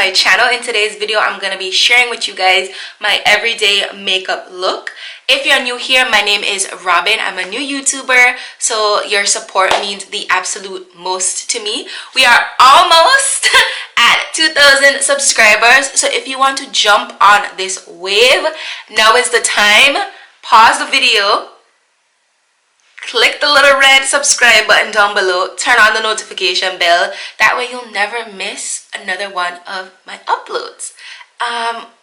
my channel. In today's video, I'm going to be sharing with you guys my everyday makeup look. If you're new here, my name is Robyn. I'm a new YouTuber, so your support means the absolute most to me. We are almost at 2,000 subscribers, so if you want to jump on this wave, now is the time. Pause the video, click the little red subscribe button down below, turn on the notification bell. That way you'll never miss another one of my uploads.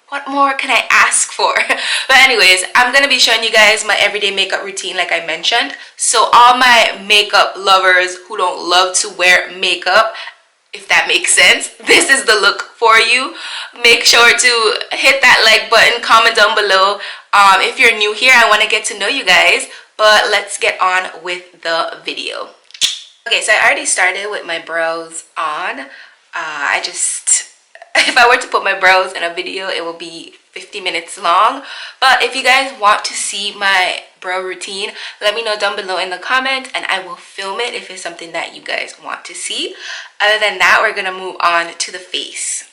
What more can I ask for? But anyways, I'm going to be showing you guys my everyday makeup routine like I mentioned. So all my makeup lovers who don't love to wear makeup, if that makes sense, this is the look for you. Make sure to hit that like button, comment down below. If you're new here, I want to get to know you guys. But let's get on with the video. Okay, so I already started with my brows on. If I were to put my brows in a video, it will be 50 minutes long. But if you guys want to see my brow routine, let me know down below in the comments and I will film it if it's something that you guys want to see. Other than that, we're gonna move on to the face.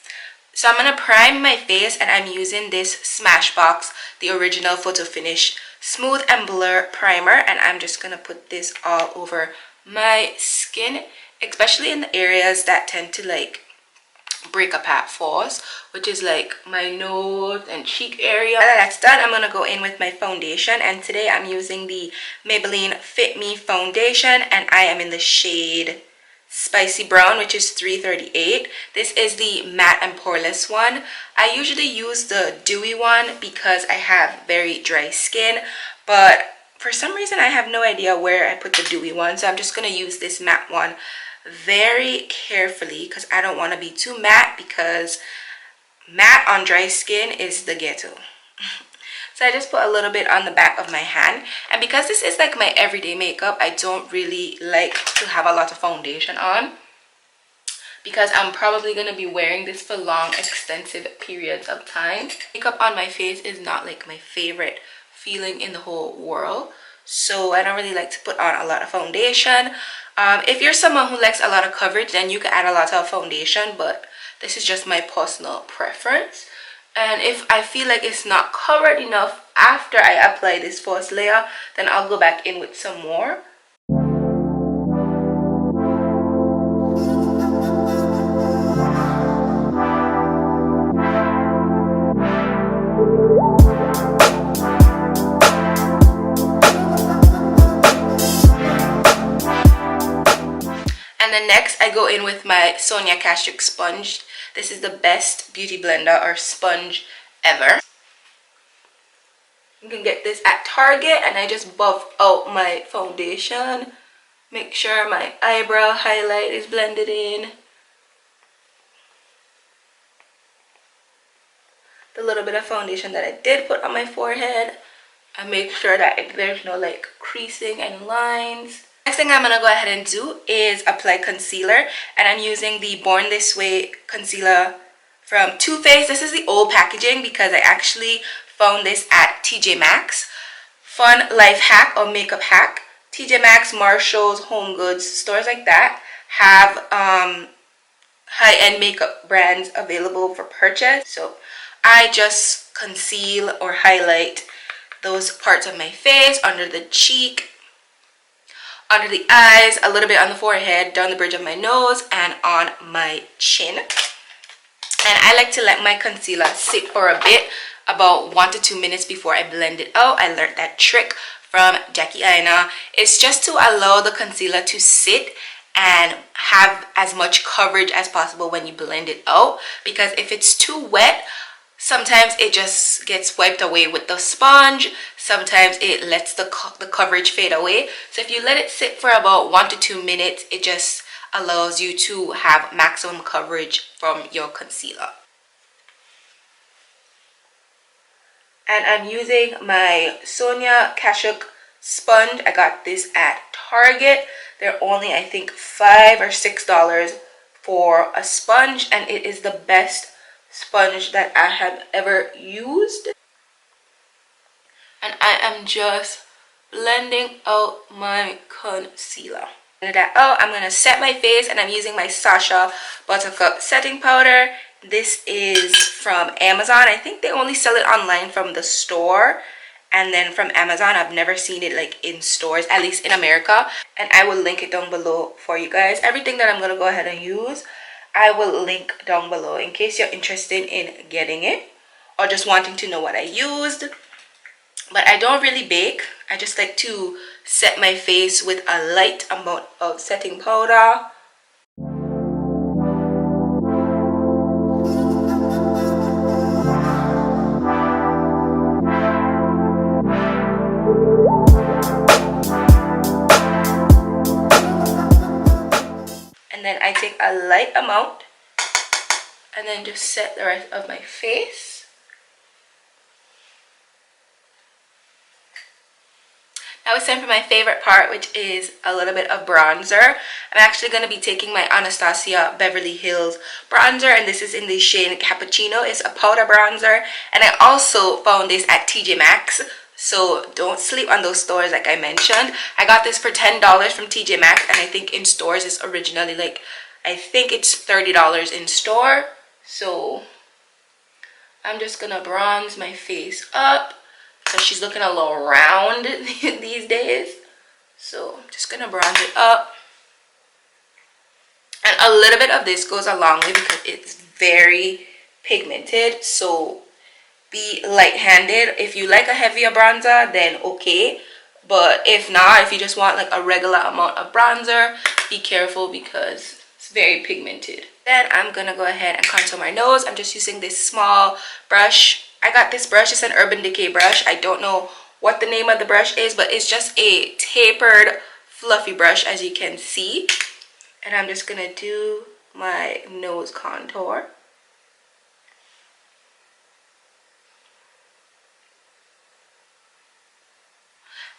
So I'm gonna prime my face and I'm using this Smashbox, the original Photo Finish Smooth and Blur Primer, and I'm just gonna put this all over my skin, especially in the areas that tend to like break apart for us, which is like my nose and cheek area. Now that that's done, I'm gonna go in with my foundation, and today I'm using the Maybelline Fit Me foundation, and I am in the shade Spicy Brown, which is 338. This is the matte and poreless one. I usually use the dewy one because I have very dry skin, but for some reason I have no idea where I put the dewy one, so I'm just going to use this matte one very carefully because I don't want to be too matte, because matte on dry skin is the ghetto. So I just put a little bit on the back of my hand, and because this is like my everyday makeup, I don't really like to have a lot of foundation on because I'm probably going to be wearing this for long, extensive periods of time. Makeup on my face is not like my favorite feeling in the whole world, so I don't really like to put on a lot of foundation. If you're someone who likes a lot of coverage, then you can add a lot of foundation, but this is just my personal preference. And if I feel like it's not covered enough after I apply this first layer, then I'll go back in with some more. And then next I go in with my Sonia Castric sponge. This is the best beauty blender or sponge ever. You can get this at Target, and I just buff out my foundation. Make sure my eyebrow highlight is blended in. The little bit of foundation that I did put on my forehead. I make sure that there's no like creasing and lines. Next thing I'm going to go ahead and do is apply concealer, and I'm using the Born This Way concealer from Too Faced. This is the old packaging because I actually found this at TJ Maxx. Fun life hack or makeup hack. TJ Maxx, Marshalls, Home Goods, stores like that have high-end makeup brands available for purchase. So I just conceal or highlight those parts of my face, under the cheek, under the eyes, a little bit on the forehead, down the bridge of my nose, and on my chin. And I like to let my concealer sit for a bit, about 1 to 2 minutes before I blend it out. I learned that trick from Jackie Aina. It's just to allow the concealer to sit and have as much coverage as possible when you blend it out, because if it's too wet, sometimes it just gets wiped away with the sponge. Sometimes it lets the coverage fade away. So if you let it sit for about 1 to 2 minutes, it just allows you to have maximum coverage from your concealer. And I'm using my Sonia Castric sponge. I got this at Target. They're only, I think, $5 or $6 for a sponge, and it is the best sponge that I have ever used. And I am just blending out my concealer. That, oh, I'm gonna set my face, and I'm using my Sacha Buttercup setting powder. This is from Amazon. I think they only sell it online from the store, and then from Amazon. I've never seen it like in stores, at least in America, and I will link it down below for you guys. Everything that I'm gonna go ahead and use, I will link down below in case you're interested in getting it or just wanting to know what I used. But I don't really bake. I just like to set my face with a light amount of setting powder. And then I take a light amount and then just set the rest of my face. Now it's time for my favorite part, which is a little bit of bronzer. I'm actually going to be taking my Anastasia Beverly Hills bronzer, and this is in the shade Cappucino. It's a powder bronzer, and I also found this at TJ Maxx, so don't sleep on those stores like I mentioned. I got this for $10 from TJ Maxx, and I think in stores it's originally like, I think it's $30 in store. So I'm just going to bronze my face up. So she's looking a little round these days. So I'm just going to bronze it up. And a little bit of this goes a long way because it's very pigmented. So be light-handed. If you like a heavier bronzer, then okay. But if not, if you just want like a regular amount of bronzer, be careful because it's very pigmented. Then I'm going to go ahead and contour my nose. I'm just using this small brush. I got this brush. It's an Urban Decay brush. I don't know what the name of the brush is, but it's just a tapered, fluffy brush, as you can see. And I'm just going to do my nose contour.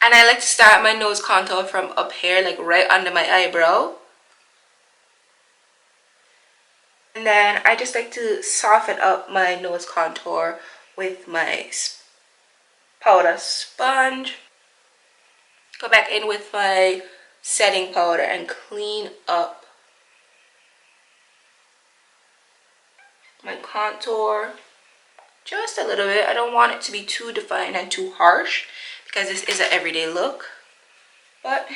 And I like to start my nose contour from up here, like right under my eyebrow. And then I just like to soften up my nose contour with my powder sponge. Go back in with my setting powder and clean up my contour just a little bit. I don't want it to be too defined and too harsh because this is an everyday look, but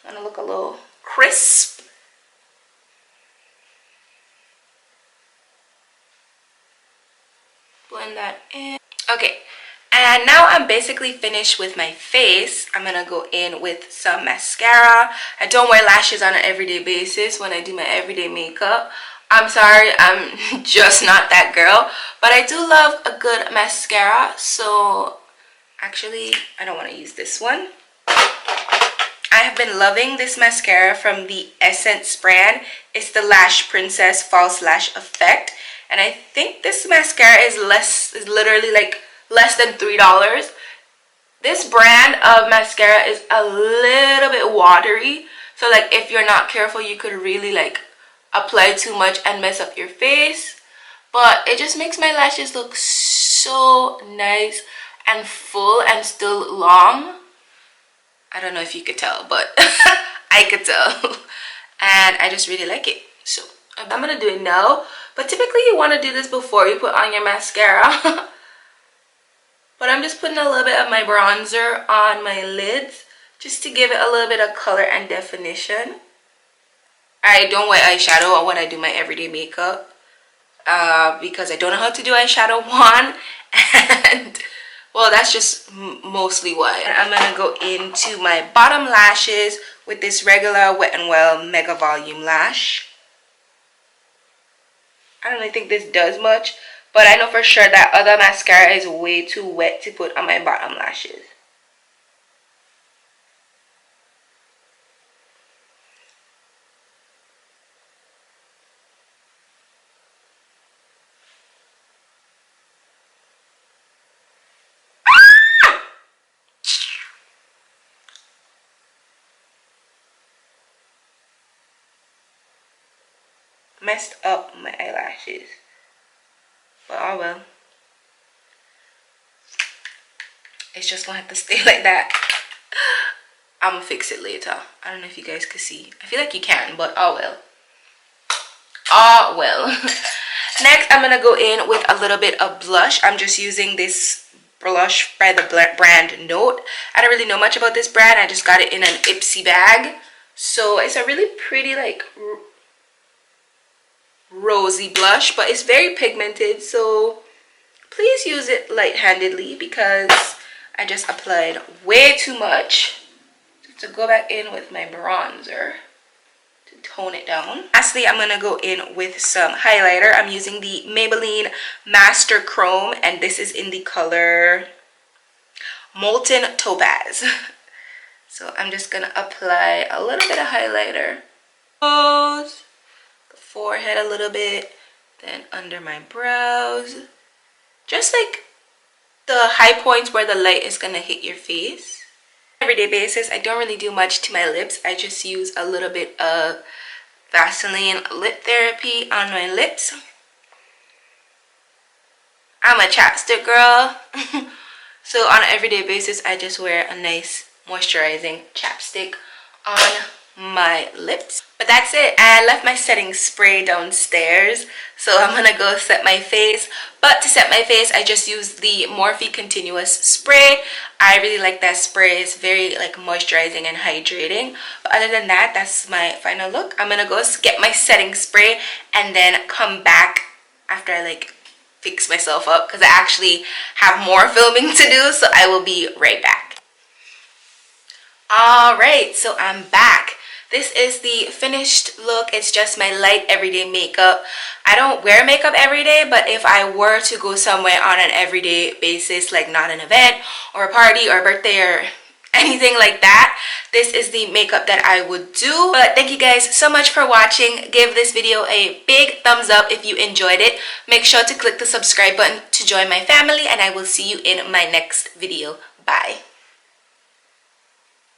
I'm gonna look a little crisp. Blend that in. Okay, and now I'm basically finished with my face. I'm gonna go in with some mascara. I don't wear lashes on an everyday basis when I do my everyday makeup. I'm sorry, I'm just not that girl, but I do love a good mascara. So actually, I don't want to use this one. I have been loving this mascara from the Essence brand. It's the Lash Princess False Lash Effect, and I think this mascara is literally like less than $3. This brand of mascara is a little bit watery, so like if you're not careful, you could really like apply too much and mess up your face. But it just makes my lashes look so nice and full and still long. I don't know if you could tell, but I could tell. And I just really like it. So I'm gonna do it now, but typically you want to do this before you put on your mascara. But I'm just putting a little bit of my bronzer on my lids just to give it a little bit of color and definition. I don't wear eyeshadow when I do my everyday makeup because I don't know how to do eyeshadow, one, and well, that's just mostly why. And I'm gonna go into my bottom lashes with this regular Wet n Well Mega Volume Lash. I don't really think this does much, but I know for sure that other mascara is way too wet to put on my bottom lashes. Messed up my eyelashes, but oh well, it's just gonna have to stay like that. I'm gonna fix it later. I don't know if you guys can see. I feel like you can, but oh well. Oh well. Next, I'm gonna go in with a little bit of blush. I'm just using this blush by the brand Note. I don't really know much about this brand. I just got it in an Ipsy bag. So it's a really pretty like rosy blush, but it's very pigmented. So please use it light-handedly because I just applied way too much. To go back in with my bronzer to tone it down. Lastly, I'm gonna go in with some highlighter. I'm using the Maybelline Master Chrome, and this is in the color Molten Topaz. So I'm just gonna apply a little bit of highlighter. Nose, the forehead a little bit, then under my brows. Just like the high points where the light is gonna hit your face. Everyday basis, I don't really do much to my lips. I just use a little bit of Vaseline lip therapy on my lips. I'm a chapstick girl. So on an everyday basis, I just wear a nice moisturizing chapstick on my lips. But that's it. I left my setting spray downstairs, so I'm gonna go set my face. But to set my face, I just use the Morphe Continuous Spray. I really like that spray. It's very like moisturizing and hydrating. But other than that, that's my final look. I'm gonna go get my setting spray and then come back after I like fix myself up, because I actually have more filming to do. So I will be right back. Alright, so I'm back. This is the finished look. It's just my light everyday makeup. I don't wear makeup every day, but if I were to go somewhere on an everyday basis, like not an event or a party or a birthday or anything like that, this is the makeup that I would do. But thank you guys so much for watching. Give this video a big thumbs up if you enjoyed it. Make sure to click the subscribe button to join my family, and I will see you in my next video. Bye.